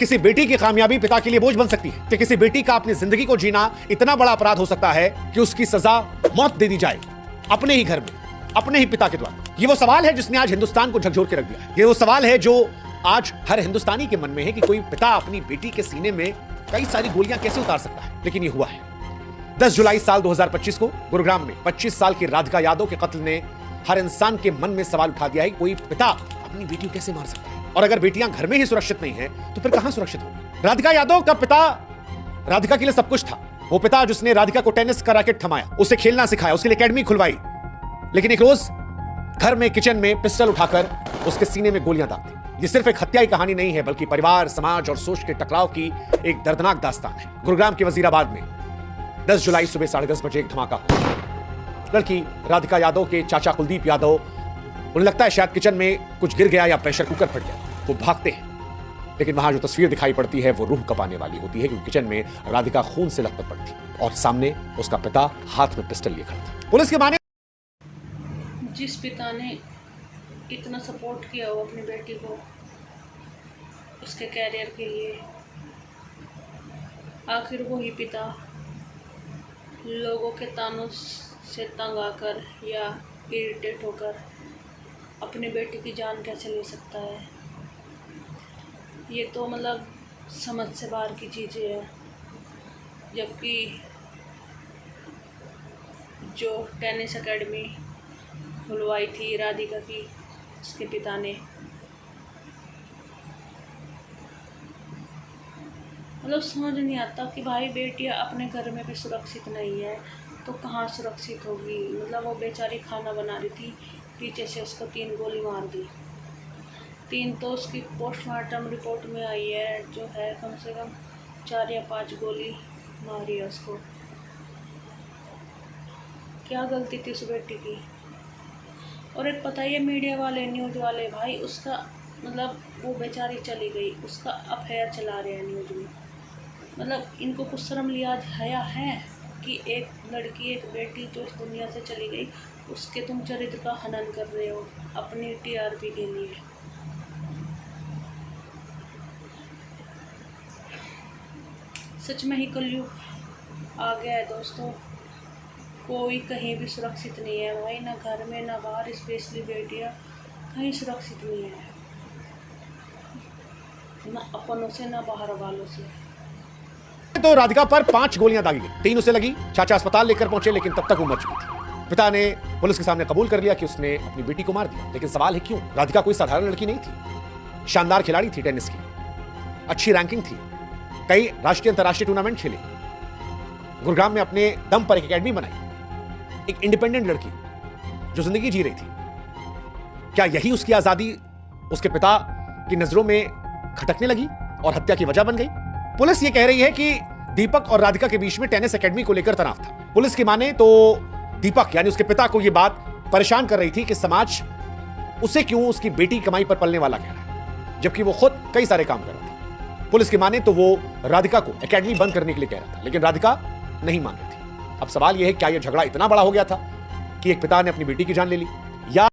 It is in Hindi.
किसी बेटी की कामयाबी पिता के लिए बोझ बन सकती है, कि किसी बेटी का अपनी जिंदगी को जीना इतना बड़ा अपराध हो सकता है कि उसकी सजा मौत दे दी जाए अपने ही घर में, अपने ही पिता के द्वारा। ये वो सवाल है जिसने आज हिंदुस्तान को झकझोर के रख दिया है। ये वो सवाल है जो आज हर हिंदुस्तानी के मन में है कि कोई पिता अपनी बेटी के सीने में कई सारी गोलियां कैसे उतार सकता है। लेकिन ये हुआ है। 10 जुलाई साल 2025 को गुरुग्राम में 25 साल की राधिका यादव के कत्ल ने हर इंसान के मन में सवाल उठा दिया है कि कोई पिता अपनी बेटी को कैसे मार सकता है, और अगर बेटियां घर में ही सुरक्षित नहीं हैं तो फिर कहां सुरक्षित होंगी। राधिका यादव का पिता राधिका के लिए सब कुछ था। वो पिता जिसने राधिका को टेनिस का रैकेट थमाया, उसे खेलना सिखाया, उसके लिए एकेडमी खुलवाई, लेकिन एक रोज घर में किचन में पिस्टल उठाकर उसके सीने में गोलियां दाग दी। ये सिर्फ एक हत्या की कहानी नहीं है, बल्कि परिवार, समाज और सोच के टकराव की एक दर्दनाक दास्तान है। गुरुग्राम के वजीराबाद में 10 जुलाई सुबह 10:30 बजे एक धमाका हुआ। लड़की राधिका यादव के चाचा कुलदीप यादव, उन्हें लगता है शायद किचन में कुछ गिर गया या प्रेशर कुकर फट गया। वो भागते हैं, लेकिन वहां जो तस्वीर दिखाई पड़ती है वो रूह कपाने वाली होती है, क्योंकि किचन में राधिका खून से लथपथ पड़ी थी और सामने उसका पिता हाथ में पिस्टल लिए खड़ा था। पुलिस के माने जिस पिता ने इतना सपोर्ट किया हो अपनी बेटी को, उसके कैरियर के लिए, आखिर वो ही पिता लोगों के तानों से तंग आकर या इरिटेट होकर अपनी बेटी की जान कैसे ले सकता है। ये तो मतलब समझ से बाहर की चीज़ें हैं। जबकि जो टेनिस एकेडमी खुलवाई थी राधिका की, उसके पिता ने, मतलब समझ नहीं आता कि भाई बेटियां अपने घर में भी सुरक्षित नहीं है तो कहाँ सुरक्षित होगी। मतलब वो बेचारी खाना बना रही थी, पीछे से उसको 3 गोली मार दी। 3 तो उसकी पोस्टमार्टम रिपोर्ट में आई है, जो है कम से कम 4 या 5 गोली मारी है उसको। क्या गलती थी उस बेटी की। और एक पता है मीडिया वाले, न्यूज़ वाले, भाई उसका मतलब वो बेचारी चली गई, उसका अफेयर चला रहे हैं न्यूज़ में। मतलब इनको कुछ शर्म लिहाज हया है कि एक लड़की, एक बेटी जो इस दुनिया से चली गई, उसके तुम चरित्र का हनन कर रहे हो अपनी टीआरपी के लिए। सच में ही कलयुग आ गया है दोस्तों। कोई कहीं भी सुरक्षित नहीं है भाई, ना घर में ना बाहर, स्पेशली बेटियां कहीं सुरक्षित नहीं है, ना अपनों से ना बाहर वालों से। तो राधिका पर 5 गोलियां दागी गई, 3 उसे लगी। चाचा अस्पताल लेकर पहुंचे, लेकिन तब तक वो मर चुकी थी। पिता ने पुलिस के सामने कबूल कर लिया कि उसने अपनी बेटी को मार दिया। लेकिन सवाल है क्यों? राधिका कोई साधारण लड़की नहीं थी, शानदार खिलाड़ी थी टेनिस की, अच्छी रैंकिंग थी, कई राष्ट्रीय अंतर्राष्ट्रीय टूर्नामेंट खेले, गुरुग्राम में अपने दम पर एक एकेडमी बनाई, एक इंडिपेंडेंट लड़की जो जिंदगी जी रही थी। क्या यही उसकी आजादी उसके पिता की नजरों में खटकने लगी और हत्या की वजह बन गई? पुलिस ये कह रही है कि दीपक और राधिका के बीच में टेनिस एकेडमी को लेकर तनाव था। पुलिस की माने तो दीपक यानी उसके पिता को यह बात परेशान कर रही थी कि समाज उसे क्यों उसकी बेटी कमाई पर पलने वाला कह रहा है, जबकि वो खुद कई सारे काम कर रहा था। पुलिस की माने तो वो राधिका को एकेडमी बंद करने के लिए कह रहा था, लेकिन राधिका नहीं मान रही थी। अब सवाल यह है क्या यह झगड़ा इतना बड़ा हो गया था कि एक पिता ने अपनी बेटी की जान ले ली, या